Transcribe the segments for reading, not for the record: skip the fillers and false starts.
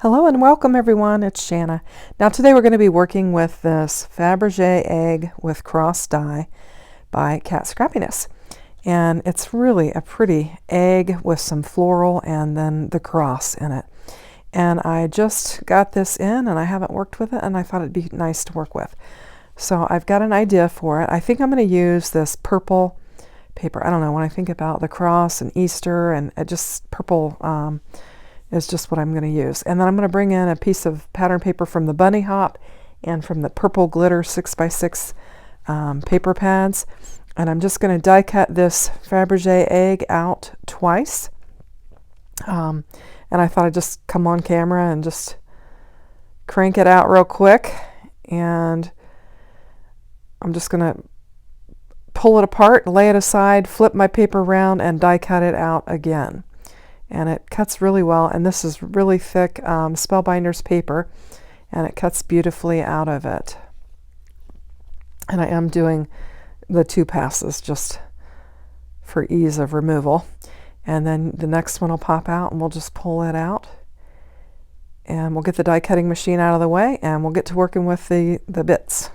Hello and welcome everyone, it's Shanna. Now today we're going to be working with this Fabergé egg with cross die by KatScrappiness. And it's really a pretty egg with some floral and then the cross in it. And I just got this in and I haven't worked with it and I thought it'd be nice to work with. So I've got an idea for it. I think I'm going to use this purple paper. I don't know, when I think about the cross and Easter and just purple is just what I'm going to use. And then I'm going to bring in a piece of pattern paper from the Bunny Hop and from the Purple Glitter 6x6 paper pads. And I'm just going to die cut this Fabergé egg out twice. And I thought I'd just come on camera and just crank it out real quick. And I'm just going to pull it apart, lay it aside, flip my paper around, and die cut it out again. And it cuts really well, and this is really thick Spellbinders paper, and it cuts beautifully out of it. And I am doing the two passes just for ease of removal. And then the next one will pop out, and we'll just pull it out. And we'll get the die cutting machine out of the way, and we'll get to working with the bits.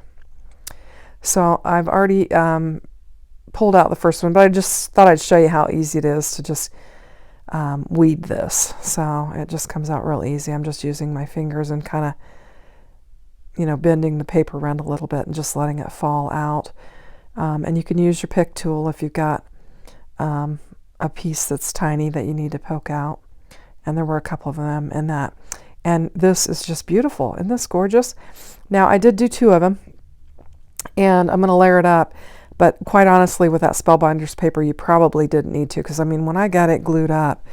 So I've already pulled out the first one, but I just thought I'd show you how easy it is to just weed this. So it just comes out real easy. I'm just using my fingers and kind of, bending the paper around a little bit and just letting it fall out. And you can use your pick tool if you've got a piece that's tiny that you need to poke out. And there were a couple of them in that. And this is just beautiful. Isn't this gorgeous? Now I did do two of them, and I'm going to layer it up. But quite honestly, with that Spellbinders paper, you probably didn't need to, because when I got it glued up,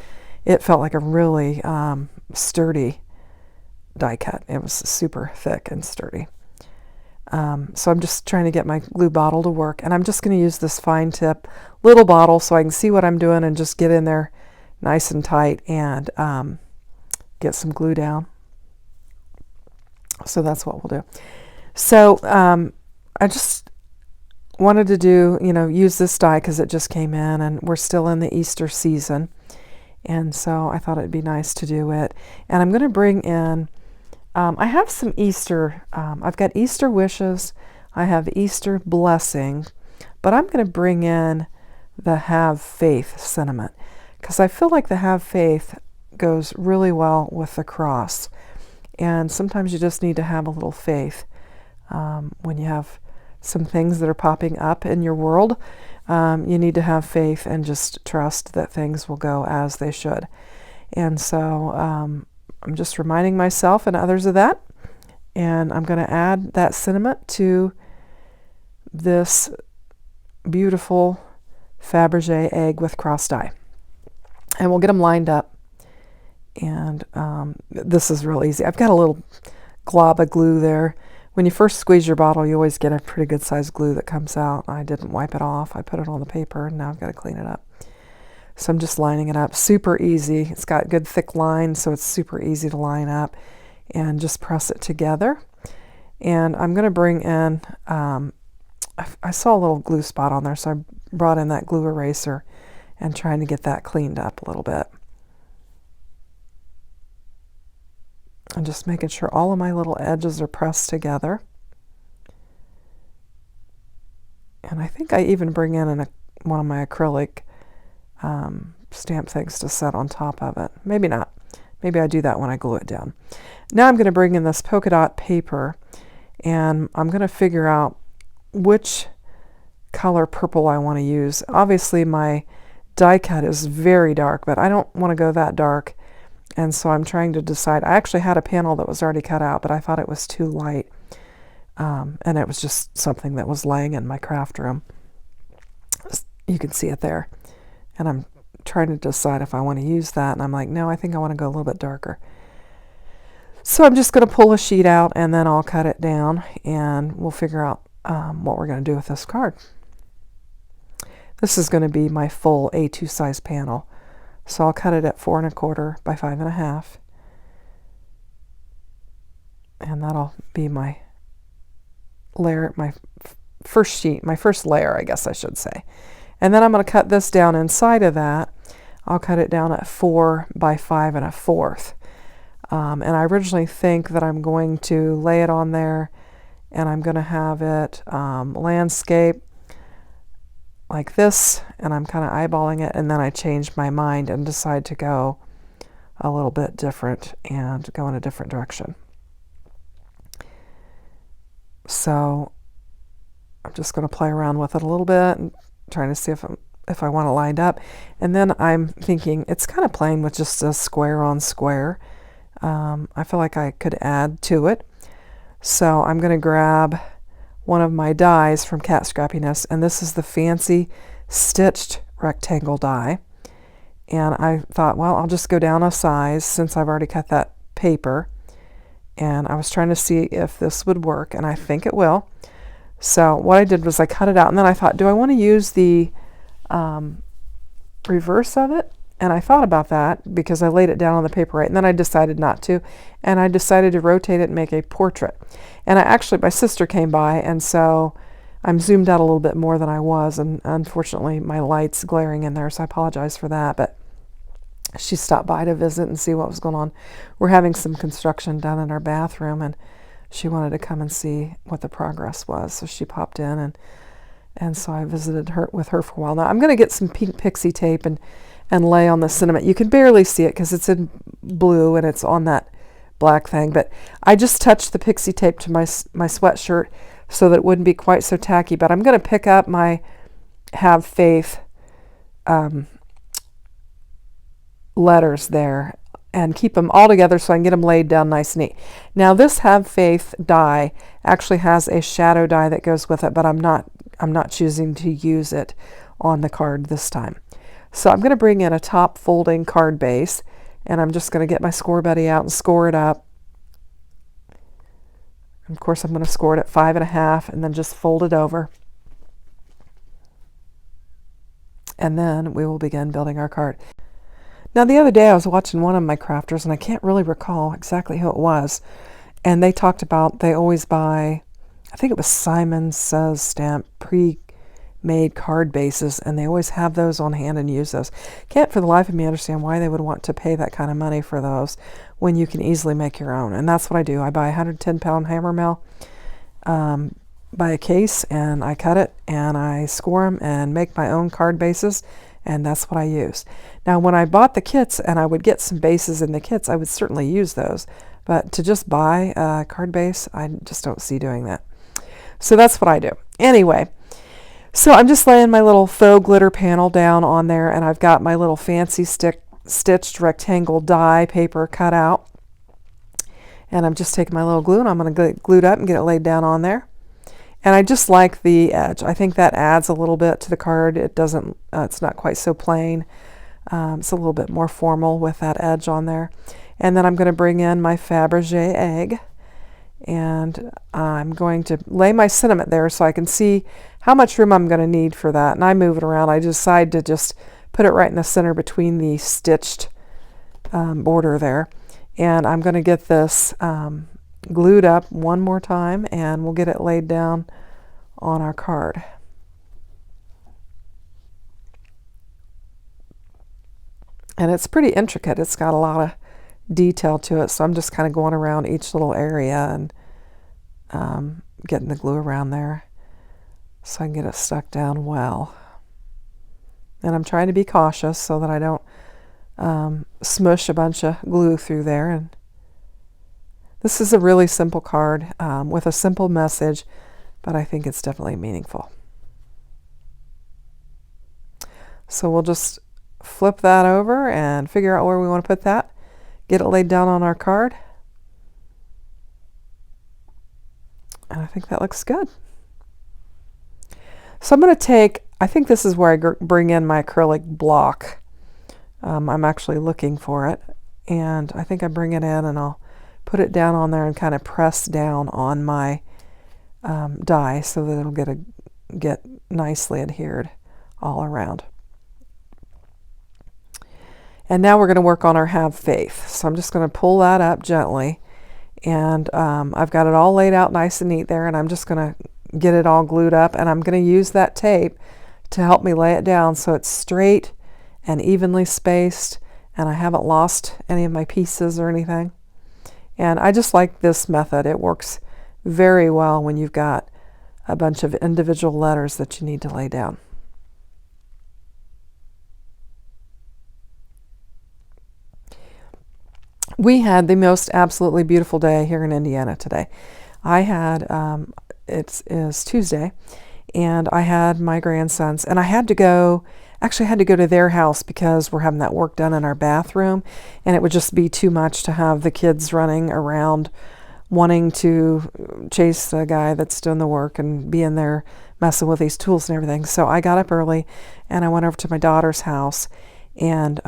it felt like a really sturdy die cut. It was super thick and sturdy. So I'm just trying to get my glue bottle to work, and I'm just going to use this fine tip little bottle so I can see what I'm doing and just get in there nice and tight and get some glue down. So that's what we'll do. So I just wanted to do, use this die because it just came in and we're still in the Easter season. And so I thought it'd be nice to do it. And I'm going to bring in, I have some Easter, I've got Easter wishes, I have Easter blessing, but I'm going to bring in the have faith sentiment because I feel like the have faith goes really well with the cross. And sometimes you just need to have a little faith when you have some things that are popping up in your world. You need to have faith and just trust that things will go as they should. And so I'm just reminding myself and others of that. And I'm going to add that sentiment to this beautiful Fabergé egg with cross die. And we'll get them lined up. And this is real easy. I've got a little glob of glue there. When you first squeeze your bottle, you always get a pretty good sized glue that comes out. I didn't wipe it off. I put it on the paper, and now I've got to clean it up. So I'm just lining it up. Super easy. It's got good thick lines, so it's super easy to line up. And just press it together. And I'm going to bring in, I saw a little glue spot on there, so I brought in that glue eraser and trying to get that cleaned up a little bit. And just making sure all of my little edges are pressed together. And I think I even bring in one of my acrylic stamp things to set on top of it. Maybe not. Maybe I do that when I glue it down. Now I'm going to bring in this polka dot paper, and I'm going to figure out which color purple I want to use. Obviously my die cut is very dark, but I don't want to go that dark. And so I'm trying to decide. I actually had a panel that was already cut out, but I thought it was too light. And it was just something that was laying in my craft room. You can see it there. And I'm trying to decide if I want to use that. And I'm like, no, I think I want to go a little bit darker. So I'm just going to pull a sheet out and then I'll cut it down and we'll figure out what we're going to do with this card. This is going to be my full A2 size panel. So I'll cut it at 4 1/4 by 5 1/2. And that'll be my layer, my first sheet, my first layer, I guess I should say. And then I'm going to cut this down inside of that. I'll cut it down at 4 by 5 1/4. And I originally think that I'm going to lay it on there and I'm going to have it landscape like this, and I'm kind of eyeballing it, and then I changed my mind and decide to go a little bit different and go in a different direction. So I'm just going to play around with it a little bit and trying to see if I want it lined up. And then I'm thinking it's kind of playing with just a square on square. I feel like I could add to it. So I'm going to grab one of my dies from KatScrappiness, and this is the fancy stitched rectangle die. And I thought, well, I'll just go down a size since I've already cut that paper. And I was trying to see if this would work, and I think it will. So what I did was I cut it out, and then I thought, do I want to use the reverse of it? And I thought about that because I laid it down on the paper right, and then I decided not to, and I decided to rotate it and make a portrait. And my sister came by, and so I'm zoomed out a little bit more than I was, and unfortunately my light's glaring in there, so I apologize for that, but she stopped by to visit and see what was going on. We're having some construction done in our bathroom, and she wanted to come and see what the progress was, so she popped in, and so I visited her with her for a while. Now I'm going to get some pink pixie tape and lay on the sentiment. You can barely see it because it's in blue and it's on that black thing, but I just touched the pixie tape to my sweatshirt so that it wouldn't be quite so tacky. But I'm going to pick up my Have Faith letters there and keep them all together so I can get them laid down nice and neat. Now this Have Faith die actually has a shadow die that goes with it, but I'm not choosing to use it on the card this time. So I'm going to bring in a top folding card base, and I'm just going to get my score buddy out and score it up. And of course I'm going to score it at 5.5 and then just fold it over. And then we will begin building our card. Now the other day I was watching one of my crafters, and I can't really recall exactly who it was, and they talked about they always buy, I think it was Simon Says Stamp pre-made card bases, and they always have those on hand and use those. Can't for the life of me understand why they would want to pay that kind of money for those when you can easily make your own. And that's what I do. I buy a 110-pound hammer mill, buy a case, and I cut it and I score them and make my own card bases, and that's what I use. Now when I bought the kits and I would get some bases in the kits, I would certainly use those, but to just buy a card base, I just don't see doing that. So that's what I do. Anyway, so I'm just laying my little faux glitter panel down on there, and I've got my little fancy stitched rectangle die paper cut out. And I'm just taking my little glue, and I'm going to get it glued up and get it laid down on there. And I just like the edge. I think that adds a little bit to the card. It doesn't, it's not quite so plain. It's a little bit more formal with that edge on there. And then I'm going to bring in my Fabergé egg, and I'm going to lay my sentiment there so I can see how much room I'm going to need for that. And I move it around. I decide to just put it right in the center between the stitched border there. And I'm going to get this glued up one more time, and we'll get it laid down on our card. And it's pretty intricate. It's got a lot of detail to it, so I'm just kind of going around each little area and getting the glue around there so I can get it stuck down well. And I'm trying to be cautious so that I don't smush a bunch of glue through there. And this is a really simple card with a simple message, but I think it's definitely meaningful. So we'll just flip that over and figure out where we want to put that. Get it laid down on our card. And I think that looks good. So I'm going to take, I think this is where I bring in my acrylic block. I'm actually looking for it. And I think I bring it in and I'll put it down on there and kind of press down on my die so that it'll get nicely adhered all around. And now we're going to work on our Have Faith. So I'm just going to pull that up gently, and I've got it all laid out nice and neat there, and I'm just going to get it all glued up, and I'm going to use that tape to help me lay it down so it's straight and evenly spaced, and I haven't lost any of my pieces or anything. And I just like this method. It works very well when you've got a bunch of individual letters that you need to lay down. We had the most absolutely beautiful day here in Indiana today. I had, it is Tuesday, and I had my grandsons, and I had to go, actually had to go to their house because we're having that work done in our bathroom, and it would just be too much to have the kids running around wanting to chase the guy that's doing the work and be in there messing with these tools and everything. So I got up early and I went over to my daughter's house and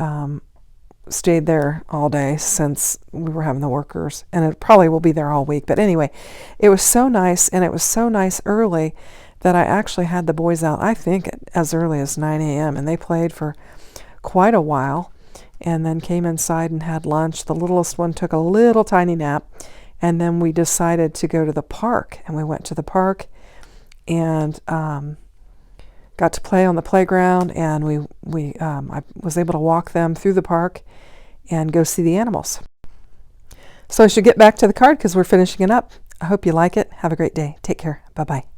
stayed there all day since we were having the workers, and it probably will be there all week. But anyway, it was so nice, and it was so nice early that I actually had the boys out, I think, as early as 9 a.m., and they played for quite a while and then came inside and had lunch. The littlest one took a little tiny nap, and then we decided to go to the park, and we went to the park and got to play on the playground, and I was able to walk them through the park and go see the animals. So I should get back to the card because we're finishing it up. I hope you like it. Have a great day. Take care. Bye-bye.